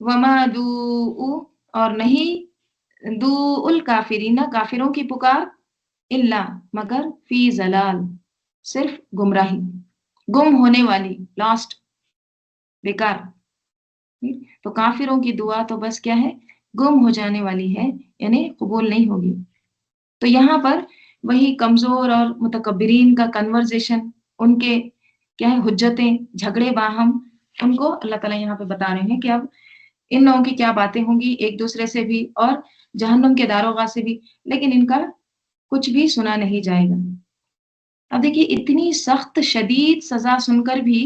وما دعو، اور نہیں، دعو الکافرین، کافروں کی پکار، الا، مگر، فی ضلال، صرف گمراہی، گم ہونے والی، لاسٹ، بیکار. تو کافروں کی دعا تو بس کیا ہے؟ گم ہو جانے والی ہے، یعنی قبول نہیں ہوگی. تو یہاں پر وہی کمزور اور متکبرین کا کنورزیشن، ان کے کیا ہے، حجتیں، جھگڑے باہم، ان کو اللہ تعالیٰ یہاں پہ بتا رہے ہیں کہ اب ان لوگوں کی کیا باتیں ہوں گی ایک دوسرے سے بھی اور جہنم کے داروغہ سے بھی، لیکن ان کا کچھ بھی سنا نہیں جائے گا. اب دیکھیے اتنی سخت شدید سزا سن کر بھی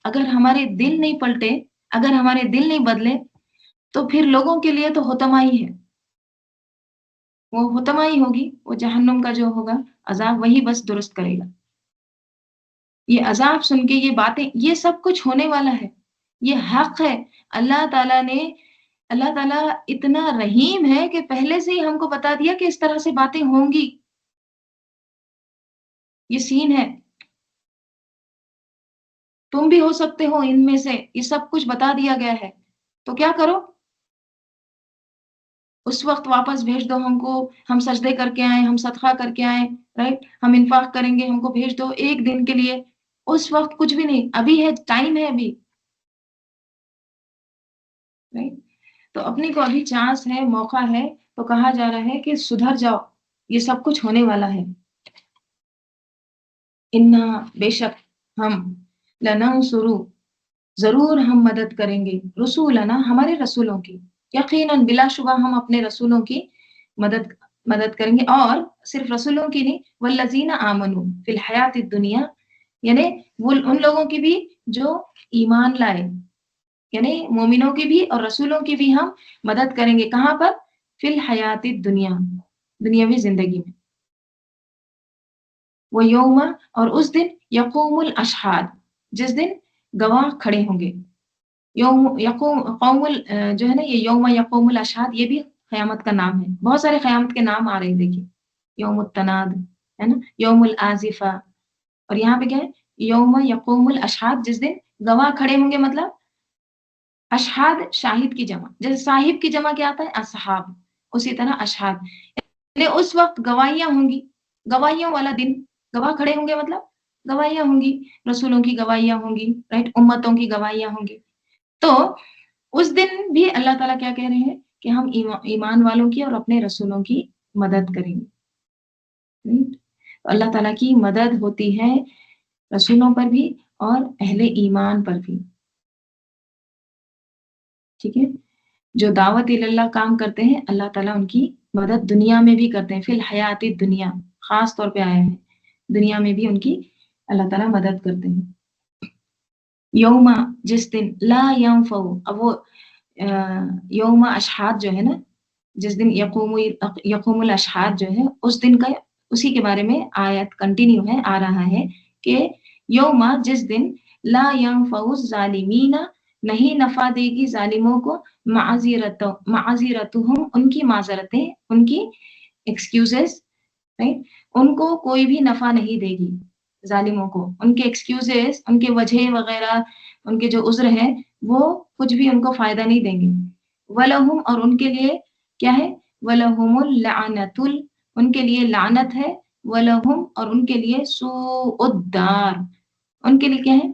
اگر ہمارے دل نہیں پلٹے، اگر ہمارے دل نہیں بدلے، تو پھر لوگوں کے لیے تو حتمائی ہے، وہ حتمائی ہوگی، وہ جہنم کا جو ہوگا عذاب وہی بس درست کرے گا. یہ عذاب سن کے یہ باتیں، یہ سب کچھ ہونے والا ہے، یہ حق ہے. اللہ تعالیٰ نے، اللہ تعالیٰ اتنا رحیم ہے کہ پہلے سے ہی ہم کو بتا دیا کہ اس طرح سے باتیں ہوں گی. یہ سین ہے، تم بھی ہو سکتے ہو ان میں سے، یہ سب کچھ بتا دیا گیا ہے. تو کیا کرو؟ اس وقت واپس بھیج دو ہم کو، ہم سجدے کر کے آئیں، ہم صدقہ کر کے آئیں، رائٹ، ہم انفاق کریں گے، ہم کو بھیج دو ایک دن کے لیے. اس وقت کچھ بھی نہیں، ابھی ہے، ٹائم ہے ابھی، رائٹ. تو اپنے کو ابھی چانس ہے، موقع ہے، تو کہا جا رہا ہے کہ سدھر جاؤ، یہ سب کچھ ہونے والا ہے. انا، بے شک، ہم، لننصر، ضرور ہم مدد کریں گے، رسولنا، ہمارے رسولوں کی، یقیناً، بلا شبہ ہم اپنے رسولوں کی مدد کریں گے. اور صرف رسولوں کی نہیں، والذین آمنوا فی الحیات الدنیا، یعنی وہ ان لوگوں کی بھی جو ایمان لائے، یعنی مومنوں کی بھی اور رسولوں کی بھی ہم مدد کریں گے. کہاں پر؟ فی الحیات الدنیا، دنیاوی زندگی میں. وہ یوم، اور اس دن یقوم الاشہاد، جس دن گواہ کھڑے ہوں گے. یوم یقوم قوم جو ہے نا، یہ یوم یقوم الاشہاد یہ بھی قیامت کا نام ہے. بہت سارے قیامت کے نام آ رہے ہیں دیکھیے. یوم التناد ہے نا، یوم الآزفہ، اور یہاں پہ کیا ہے؟ یوم یقوم الاشہاد، جس دن گواہ کھڑے ہوں گے. مطلب اشہاد شاہد کی جمع، جیسے صاحب کی جمع کیا آتا ہے؟ اصحاب. اسی طرح اشہاد یعنی اس وقت گواہیاں ہوں گی، گواہیوں والا دن. گواہ کھڑے ہوں گے مطلب گواہیاں ہوں گی، رسولوں کی گواہیاں ہوں گی، رائٹ، امتوں کی گواہیاں ہوں گی. تو اس دن بھی اللہ تعالیٰ کیا کہہ رہے ہیں کہ ہم ایمان والوں کی اور اپنے رسولوں کی مدد کریں گے. اللہ تعالیٰ کی مدد ہوتی ہے رسولوں پر بھی اور اہل ایمان پر بھی. ٹھیک ہے، جو دعوت اللہ کام کرتے ہیں اللہ تعالیٰ ان کی مدد دنیا میں بھی کرتے ہیں. فی الحیات دنیا خاص طور پہ آیا ہے، دنیا میں بھی ان کی اللہ تعالیٰ مدد کرتے ہیں. یوم، جس دن، لا ینفع، اب وہ یوم اشہاد جو ہے نا، جس دن یقوم الاشہاد جو ہے، اس دن کا اسی کے بارے میں آیت کنٹینیو ہے، آ رہا ہے کہ یوم، جس دن، لا ینفع الظالمین، نہیں نفع دے گی ظالموں کو، معذرتہم، ان کی معذرتیں، ان کی ایکسکیوزز، رائٹ، ان کو کوئی بھی نفع نہیں دے گی. ظالموں کو ان کے ایکسکیوزز، ان کے وجہ وغیرہ، ان کے جو عذر ہے وہ کچھ بھی ان کو فائدہ نہیں دیں گے. وَلَهُمْ، اور ان کے لیے کیا ہے؟ وَلَهُمُ اللعنۃ، ان کے لیے لعنت ہے. وَلَهُمْ، اور ان کے لیے سوء الدار، ان کے لیے کیا ہے؟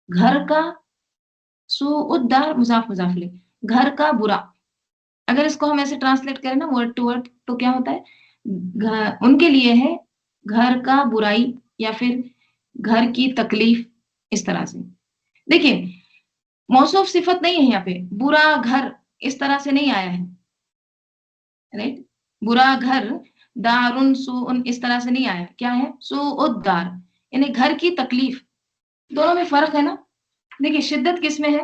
گھر کا، سوء الدار مضاف مضاف لے، گھر کا برا. اگر اس کو ہم ایسے ٹرانسلیٹ کریں نا ورڈ ٹو ورڈ تو کیا ہوتا ہے؟ ان کے لیے ہے گھر کا برائی یا پھر گھر کی تکلیف، اس طرح سے. دیکھیں موصوف صفت نہیں ہے یہاں پہ، برا گھر اس طرح سے نہیں آیا ہے، رائٹ. برا گھر، دارن سوء اس طرح سے نہیں آیا. کیا ہے؟ سوء الدار، یعنی گھر کی تکلیف. دونوں میں فرق ہے نا. دیکھیے شدت کس میں ہے؟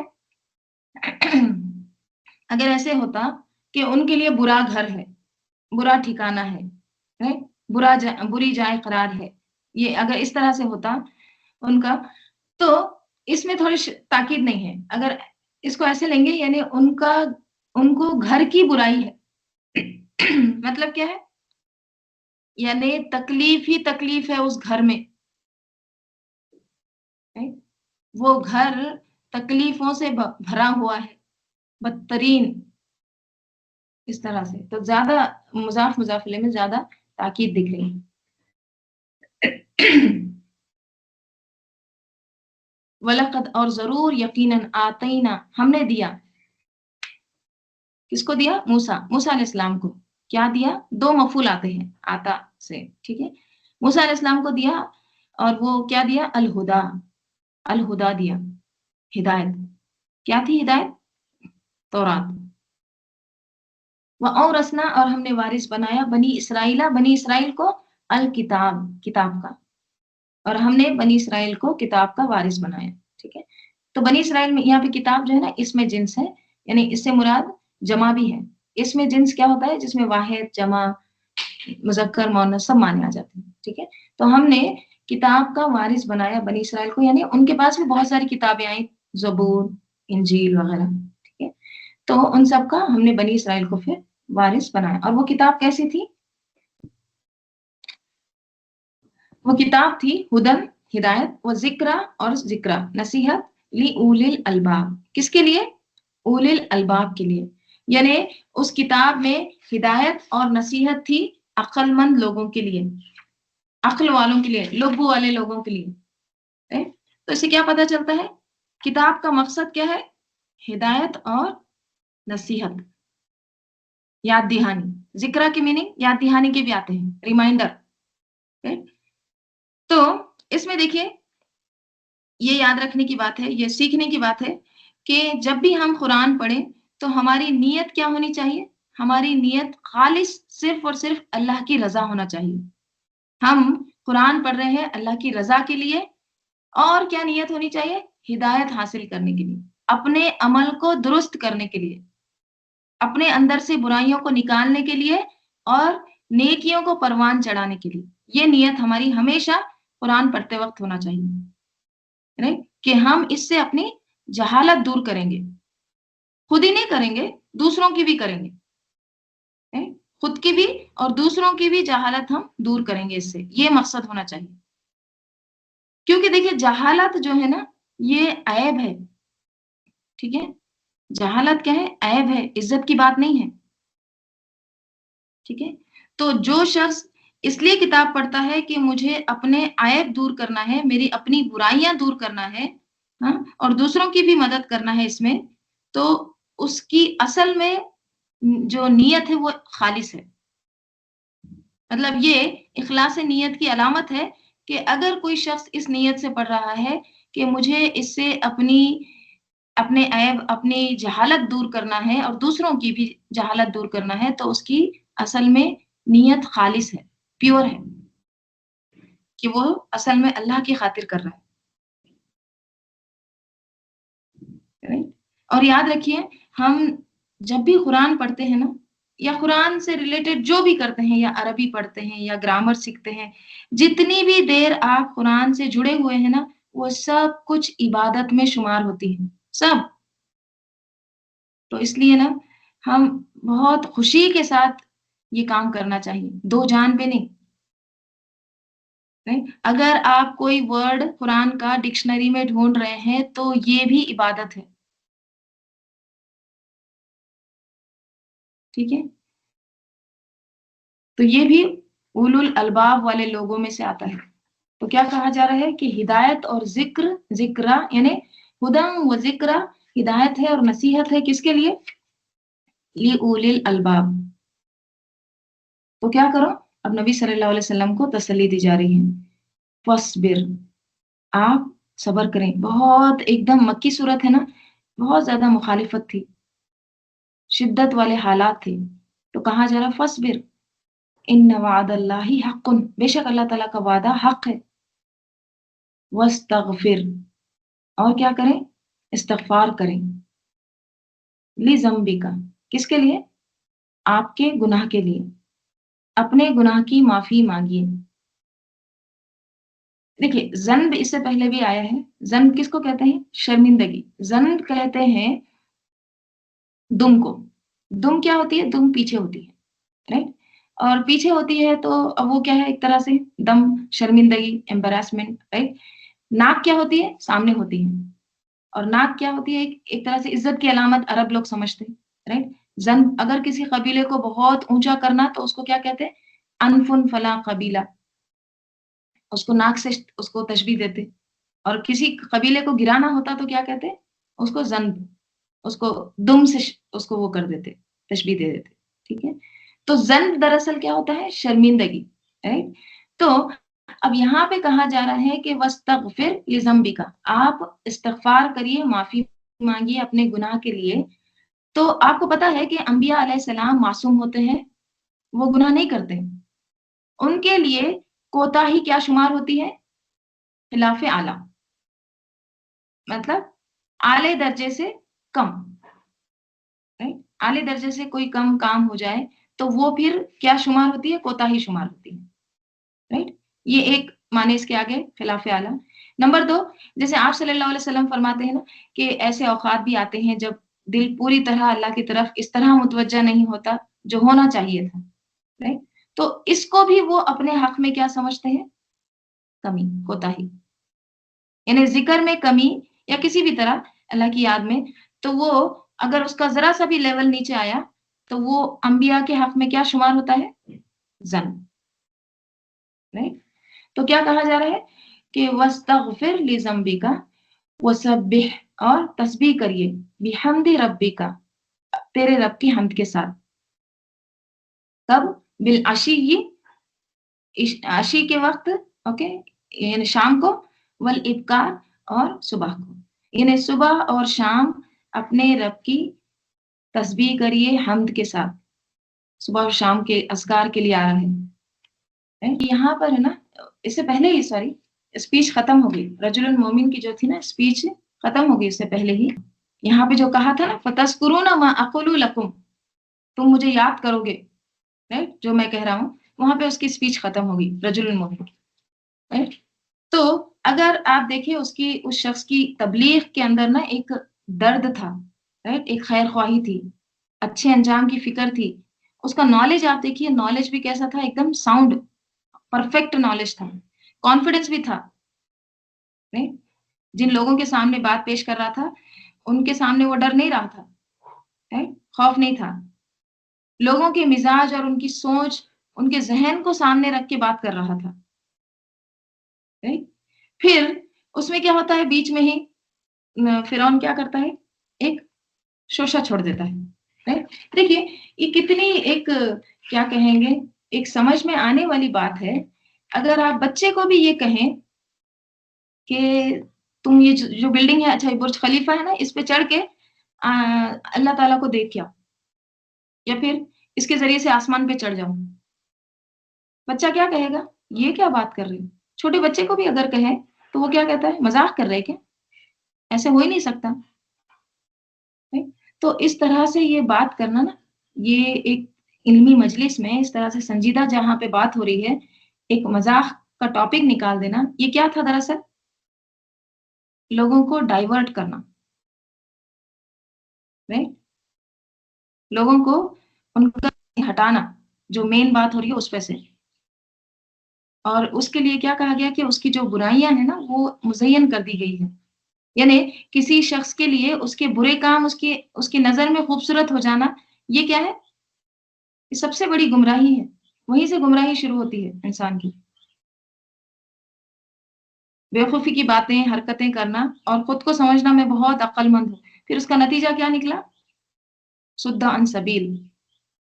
اگر ایسے ہوتا کہ ان کے لیے برا گھر ہے، برا ٹھکانہ ہے، right؟ بری جائے قرار ہے، یہ اگر اس طرح سے ہوتا ان کا، تو اس میں تھوڑی تاکید نہیں ہے. اگر اس کو ایسے لیں گے یعنی ان کو گھر کی برائی ہے. مطلب کیا ہے؟ یعنی تکلیف ہی تکلیف ہے اس گھر میں، right؟ وہ گھر تکلیفوں سے بھرا ہوا ہے، بدترین، اس طرح سے. تو زیادہ مضاف مضافلے میں زیادہ تاکید دکھ رہی ہے. وَلَقَدْ، اور ضرور، یقیناً، آتینا، ہم نے دیا. کس کو دیا؟ موسیٰ علیہ السلام کو. کیا دیا؟ دو مفعول آتے ہیں آتا سے، ٹھیک ہے. موسیٰ علیہ السلام کو دیا، اور وہ کیا دیا؟ الہدا دیا، ہدایت. کیا تھی ہدایت؟ تورات. وَأَوْرَثْنَا، اور ہم نے وارث بنایا، بنی اسرائیل کو، الکتاب، کتاب کا. اور ہم نے بنی اسرائیل کو کتاب کا وارث بنایا، ٹھیک ہے. تو بنی اسرائیل میں یہاں پہ کتاب جو ہے نا، اس میں جنس ہے، یعنی اس سے مراد جمع بھی ہے. اس میں جنس کیا ہوتا ہے؟ جس میں واحد، جمع، مذکر، مؤنث سب مانے آ جاتے ہیں، ٹھیک ہے. تو ہم نے کتاب کا وارث بنایا بنی اسرائیل کو، یعنی ان کے پاس بھی بہت ساری کتابیں آئیں، زبور، انجیل وغیرہ، ٹھیک ہے. تو ان سب کا ہم نے بنی اسرائیل کو پھر وارث بنایا. اور وہ کتاب کیسی تھی؟ وہ کتاب تھی ہدن، ہدایت، و ذکرہ، اور ذکرہ، نصیحت، لی اولی الالباب، کس کے لیے؟ اولی الالباب کے لیے. یعنی اس کتاب میں ہدایت اور نصیحت تھی عقل مند لوگوں کے لیے، عقل والوں کے لیے، لب والے لوگوں کے لیے. تو اس سے کیا پتہ چلتا ہے؟ کتاب کا مقصد کیا ہے؟ ہدایت اور نصیحت، یاد دہانی. ذکرہ کی میننگ یاد دہانی کے بھی آتے ہیں، ریمائنڈر. تو اس میں دیکھیے یہ یاد رکھنے کی بات ہے، یہ سیکھنے کی بات ہے کہ جب بھی ہم قرآن پڑھیں تو ہماری نیت کیا ہونی چاہیے؟ ہماری نیت خالص صرف اور صرف اللہ کی رضا ہونا چاہیے. ہم قرآن پڑھ رہے ہیں اللہ کی رضا کے لیے. اور کیا نیت ہونی چاہیے؟ ہدایت حاصل کرنے کے لیے. اپنے عمل کو درست کرنے کے لیے، اپنے اندر سے برائیوں کو نکالنے کے لیے اور نیکیوں کو پروان چڑھانے کے لیے۔ یہ نیت ہماری ہمیشہ قرآن پڑھتے وقت ہونا چاہیے، رائٹ؟ کہ ہم اس سے اپنی جہالت دور کریں گے، خود ہی نہیں کریں گے، دوسروں کی بھی کریں گے، رائٹ؟ خود کی بھی اور دوسروں کی بھی جہالت ہم دور کریں گے اس سے، یہ مقصد ہونا چاہیے۔ کیونکہ دیکھیے جہالت جو ہے نا یہ عیب ہے، ٹھیک ہے؟ جہالت کیا ہے؟ عیب ہے، عزت کی بات نہیں ہے، ٹھیک ہے؟ تو جو شخص اس لیے کتاب پڑھتا ہے کہ مجھے اپنے عیب دور کرنا ہے، میری اپنی برائیاں دور کرنا ہے، ہاں، اور دوسروں کی بھی مدد کرنا ہے اس میں، تو اس کی اصل میں جو نیت ہے وہ خالص ہے۔ مطلب یہ اخلاص نیت کی علامت ہے کہ اگر کوئی شخص اس نیت سے پڑھ رہا ہے کہ مجھے اس سے اپنے عیب، اپنی جہالت دور کرنا ہے اور دوسروں کی بھی جہالت دور کرنا ہے، تو اس کی اصل میں نیت خالص ہے، پیور ہے، کہ وہ اصل میں اللہ کی خاطر کر رہا ہے، right؟ اور یاد رکھیے ہم جب بھی قرآن پڑھتے ہیں نا یا قرآن سے ریلیٹڈ جو بھی کرتے ہیں یا عربی پڑھتے ہیں یا گرامر سیکھتے ہیں، جتنی بھی دیر آپ قرآن سے جڑے ہوئے ہیں نا وہ سب کچھ عبادت میں شمار ہوتی ہے، سب۔ تو اس لیے نا ہم بہت خوشی کے ساتھ یہ کام کرنا چاہیے، دو جان پہ نہیں، right؟ اگر آپ کوئی ورڈ قرآن کا ڈکشنری میں ڈھونڈ رہے ہیں تو یہ بھی عبادت ہے، ٹھیک ہے؟ تو یہ بھی اولو الالباب والے لوگوں میں سے آتا ہے۔ تو کیا کہا جا رہا ہے کہ ہدایت اور ذکرہ یعنی ہدی و ذکرہ، ہدایت ہے اور نصیحت ہے کس کے لیے؟ لِأُولِي الْأَلْبَابِ۔ تو کیا کرو؟ اب نبی صلی اللہ علیہ وسلم کو تسلی دی جا رہی ہے، فَاصْبِرْ، آپ صبر کریں۔ بہت ایک دم مکی صورت ہے نا، بہت زیادہ مخالفت تھی، شدت والے حالات تھے، تو کہا جا رہا فَاصْبِرْ ان وعد اللہ حق، بے شک اللہ تعالیٰ کا وعدہ حق ہے، واستغفر، اور کیا کریں؟ استغفار کریں، لذنبک، کس کے لیے؟ آپ کے گناہ کے لیے، اپنے گناہ کی معافی مانگیے۔ دیکھیے ذنب اس سے پہلے بھی آیا ہے، ذنب کس کو کہتے ہیں؟ شرمندگی، ذنب کہتے ہیں دم کو، دم کیا ہوتی ہے؟ دم پیچھے ہوتی ہے، رائٹ؟ اور پیچھے ہوتی ہے تو اب وہ کیا ہے؟ ایک طرح سے دم، شرمندگی، ایمبیرسمنٹ، رائٹ؟ ناک کیا ہوتی ہے؟ سامنے ہوتی ہے، اور ناک کیا ہوتی ہے؟ ایک طرح سے عزت کی علامت عرب لوگ سمجھتے ہیں، رائٹ؟ زن اگر کسی قبیلے کو بہت اونچا کرنا تو اس کو کیا کہتے ہیں؟ انفن فلاں قبیلہ، اس کو ناک سے اس کو تشبیہ دیتے، اور کسی قبیلے کو گرانا ہوتا تو کیا کہتے؟ اس کو زن، اس کو دم سے اس کو وہ کر دیتے، تشبیہ دے دیتے، ٹھیک ہے؟ تو زن دراصل کیا ہوتا ہے؟ شرمندگی، رائٹ؟ تو اب یہاں پہ کہا جا رہا ہے کہ وَاسْتَغْفِرْ لِذَنبِكَ، آپ استغفار کریے، معافی مانگیے اپنے گناہ کے لیے۔ تو آپ کو پتا ہے کہ انبیاء علیہ السلام معصوم ہوتے ہیں، وہ گناہ نہیں کرتے، ان کے لیے کوتاہی کیا شمار ہوتی ہے؟ خلاف اعلیٰ، مطلب اعلی درجے سے کم، اعلی درجے سے کوئی کم کام ہو جائے تو وہ پھر کیا شمار ہوتی ہے؟ کوتاہی شمار ہوتی ہے، رائٹ؟ یہ ایک معنی اس کے آگے خلاف اعلیٰ۔ نمبر 2، جیسے آپ صلی اللہ علیہ وسلم فرماتے ہیں نا کہ ایسے اوقات بھی آتے ہیں جب دل پوری طرح اللہ کی طرف اس طرح متوجہ نہیں ہوتا جو ہونا چاہیے تھا، رائٹ؟ تو اس کو بھی وہ اپنے حق میں کیا سمجھتے ہیں؟ کمی، کوتاہی، یعنی ذکر میں کمی یا کسی بھی طرح اللہ کی یاد میں، تو وہ اگر اس کا ذرا سا بھی لیول نیچے آیا تو وہ انبیاء کے حق میں کیا شمار ہوتا ہے؟ زن، رائٹ؟ تو کیا کہا جا رہا ہے کہ وَاسْتَغْفِرْ لِذَنبِكَ وَسَبِّحْ، اور تسبیح کریے، بِحَمْدِ رَبِّكَ، تیرے رب کی حمد کے ساتھ، کب؟ بالعشی، عشی کے وقت، اوکے، یعنی شام کو، والابکار، اور صبح کو، یعنی صبح اور شام اپنے رب کی تسبیح کریے حمد کے ساتھ، صبح اور شام کے اذکار کے لیے آ رہا ہے۔ یہاں پر ہے نا، اس سے پہلے ہی اسپیچ ختم ہو گئی، رجل المومن کی جو تھی نا اسپیچ ختم ہو گئی اس سے پہلے ہی، یہاں پہ جو کہا تھا نا فَتَذْكُرُونَ مَا أَقُولُ لَكُمْ، تم مجھے یاد کرو گے، رائٹ، جو میں کہہ رہا ہوں، وہاں پہ اس کی اسپیچ ختم ہوگی، رجل المؤمن، رائٹ. تو اگر آپ دیکھیں اس شخص کی تبلیغ کے اندر نا ایک درد تھا، رائٹ، ایک خیر خواہی تھی، اچھے انجام کی فکر تھی. اس کا نالج آپ دیکھیے، نالج بھی کیسا تھا، ایک دم ساؤنڈ، پرفیکٹ نالج تھا، کانفیڈنس بھی تھا. right؟ جن لوگوں کے سامنے بات پیش کر رہا تھا ان کے سامنے وہ ڈر نہیں رہا تھا، right؟ خوف نہیں تھا. لوگوں کے مزاج اور ان کی سوچ، ان کے ذہن کو سامنے رکھ کے بات کر رہا تھا. right؟ پھر اس میں کیا ہوتا ہے، بیچ میں ہی فرعون کیا کرتا ہے، ایک شوشہ چھوڑ دیتا ہے. right؟ دیکھیے یہ کتنی ایک کیا کہیں گے، ایک سمجھ میں آنے والی بات ہے. اگر آپ بچے کو بھی یہ کہیں کہ تم یہ جو بلڈنگ ہے، اچھا یہ برج خلیفہ ہے نا، اس پہ چڑھ کے اللہ تعالیٰ کو دیکھ کیا، یا پھر اس کے ذریعے سے آسمان پہ چڑھ جاؤں، بچہ کیا کہے گا، یہ کیا بات کر رہی ہوں. چھوٹے بچے کو بھی اگر کہیں تو وہ کیا کہتا ہے، مذاق کر رہے کیا، ایسے ہو ہی نہیں سکتا. تو اس طرح سے یہ بات کرنا نا، یہ ایک علمی مجلس میں اس طرح سے سنجیدہ جہاں پہ بات ہو رہی ہے، ایک مزاح کا ٹاپک نکال دینا، یہ کیا تھا دراصل، لوگوں کو ڈائیورٹ کرنا، رائٹ، لوگوں کو ان کا ہٹانا، جو مین بات ہو رہی ہے اس پہ سے. اور اس کے لیے کیا کہا گیا کہ اس کی جو برائیاں ہیں نا وہ مزین کر دی گئی ہیں. یعنی کسی شخص کے لیے اس کے برے کام اس کی نظر میں خوبصورت ہو جانا، یہ کیا ہے، یہ سب سے بڑی گمراہی ہے. وہیں سے گمراہی شروع ہوتی ہے انسان کی. بیوقوفی کی باتیں، حرکتیں کرنا اور خود کو سمجھنا میں بہت عقل مند ہوں، پھر اس کا نتیجہ کیا نکلا، سد عن سبیل،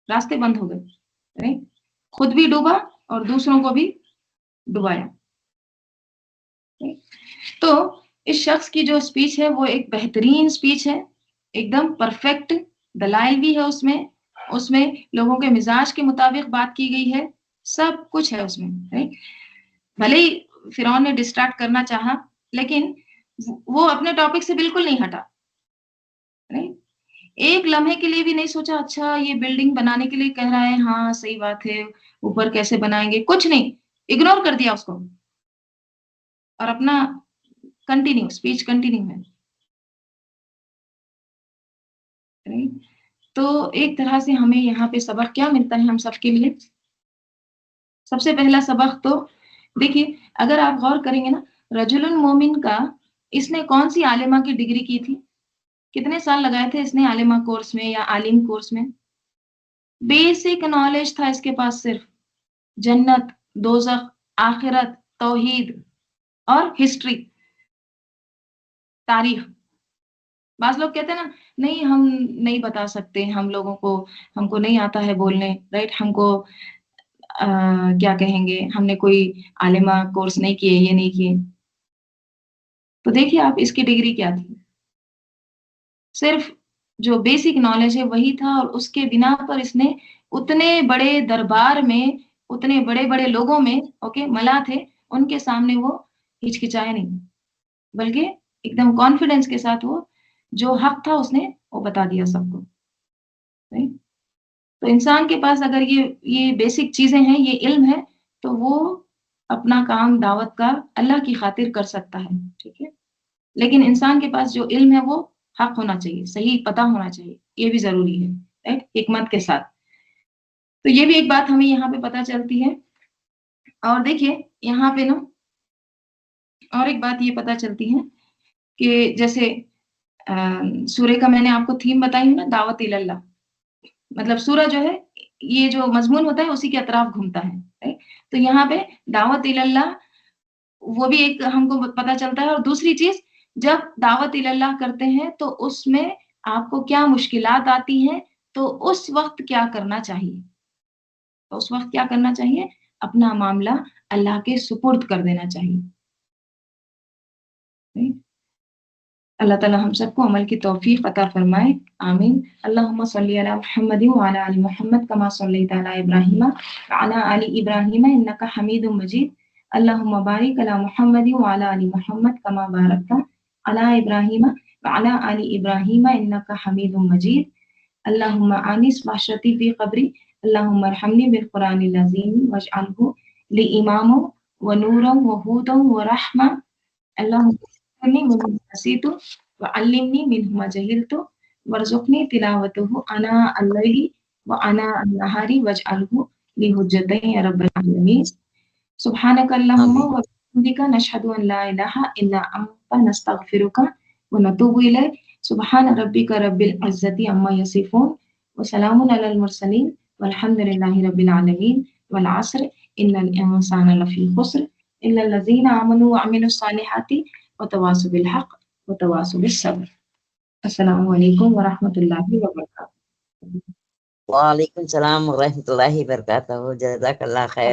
راستے بند ہو گئے. right؟ خود بھی ڈوبا اور دوسروں کو بھی ڈبایا. تو اس شخص کی جو اسپیچ ہے وہ ایک بہترین اسپیچ ہے، ایک دم پرفیکٹ، دلائل بھی ہے اس میں لوگوں کے مزاج کے مطابق بات کی گئی ہے، سب کچھ ہے اس میں. right؟ بھلے ہی فرعون نے ڈسٹریکٹ کرنا چاہا لیکن وہ اپنے ٹاپک سے بالکل نہیں ہٹا. right؟ ایک لمحے کے لیے بھی نہیں سوچا اچھا یہ بلڈنگ بنانے کے لیے کہہ رہا ہے، ہاں صحیح بات ہے، اوپر کیسے بنائیں گے، کچھ نہیں، اگنور کر دیا اس کو اور اپنا کنٹینیو اسپیچ کنٹینیو ہے. right؟ تو ایک طرح سے ہمیں یہاں پہ سبق کیا ملتا ہے ہم سب کے لیے، سب سے پہلا سبق تو دیکھیے، اگر آپ غور کریں گے نا، رجل مومن کا اس نے کون سی عالمہ کی ڈگری کی تھی، کتنے سال لگائے تھے اس نے عالمہ کورس میں یا عالم کورس میں، بیسک نالج تھا اس کے پاس، صرف جنت، دوزخ، آخرت، توحید اور ہسٹری، تاریخ. بعض لوگ کہتے ہیں نا نہیں ہم نہیں بتا سکتے، ہم کو نہیں آتا ہے بولنے، رائٹ، ہم کو کیا کہیں گے، ہم نے کوئی عالمہ کورس نہیں کیے، یہ نہیں کیے. تو دیکھیے آپ اس کی ڈگری کیا تھی، صرف جو بیسک نالج ہے وہی تھا، اور اس کے بنا پر اس نے اتنے بڑے دربار میں، اتنے بڑے بڑے لوگوں میں، اوکے، ملا تھے، ان کے سامنے وہ ہچکچائے نہیں، بلکہ ایک دم کانفیڈنس کے ساتھ وہ جو حق تھا اس نے وہ بتا دیا سب کو. right؟ تو انسان کے پاس اگر یہ بیسک چیزیں ہیں، یہ علم ہے، تو وہ اپنا کام دعوت کا اللہ کی خاطر کر سکتا ہے. ٹھیک ہے، لیکن انسان کے پاس جو علم ہے وہ حق ہونا چاہیے، صحیح پتہ ہونا چاہیے، یہ بھی ضروری ہے، right؟ حکمت کے ساتھ. تو یہ بھی ایک بات ہمیں یہاں پہ پتہ چلتی ہے. اور دیکھیے یہاں پہ نا اور ایک بات یہ پتہ چلتی ہے کہ جیسے سورہ کا میں نے آپ کو تھیم بتائی ہوں نا، دعوت اللہ، مطلب سورہ جو ہے یہ جو مضمون ہوتا ہے اسی کے اطراف گھومتا ہے. right؟ تو یہاں پہ دعوت اللہ وہ بھی ایک ہم کو پتہ چلتا ہے. اور دوسری چیز، جب دعوت اللہ کرتے ہیں تو اس میں آپ کو کیا مشکلات آتی ہیں، تو اس وقت کیا کرنا چاہیے، تو اس وقت کیا کرنا چاہیے، اپنا معاملہ اللہ کے سپرد کر دینا چاہیے. right؟ اللہ تعالی ہم سب کو عمل کی توفیق عطا فرمائے، آمین. اللہم صلی علی محمد وعلی آل محمد کما صلیت علی ابراہیم وعلی آل ابراہیم انک حمید مجید. اللہم بارک علی محمد وعلی آل محمد کما بارکت علی ابراہیم وعلى آل إبراهيم إنك حميد مجيد اللهم آنس وحشتي في قبري اللهم ارحمني بالقرآن العظيم واجعله لي إماما ونورا وهدى ورحمة اللهم ذكرني منه ما نسيت وعلمني منه ما جهلت وارزقني تلاوته آناء الليل وآناء النهار واجعله لي حجة يا رب العالمين سبحانك اللهم آمین. وبحمدك نشهد أن لا إله إلا أنت نستغفرك ونتوب إليك سبحان ربك رب العزة عما يصفون وسلام على المرسلين والحمد لله رب العالمين والعصر إن الإنسان لفي خسر إلا الذين آمنوا وعملوا الصالحات وتواصوا بالحق وتواصوا بالصبر السلام عليكم ورحمة الله وبركاته وعلیکم السلام ورحمۃ اللہ وبرکاتہ. جزاک اللہ خیر.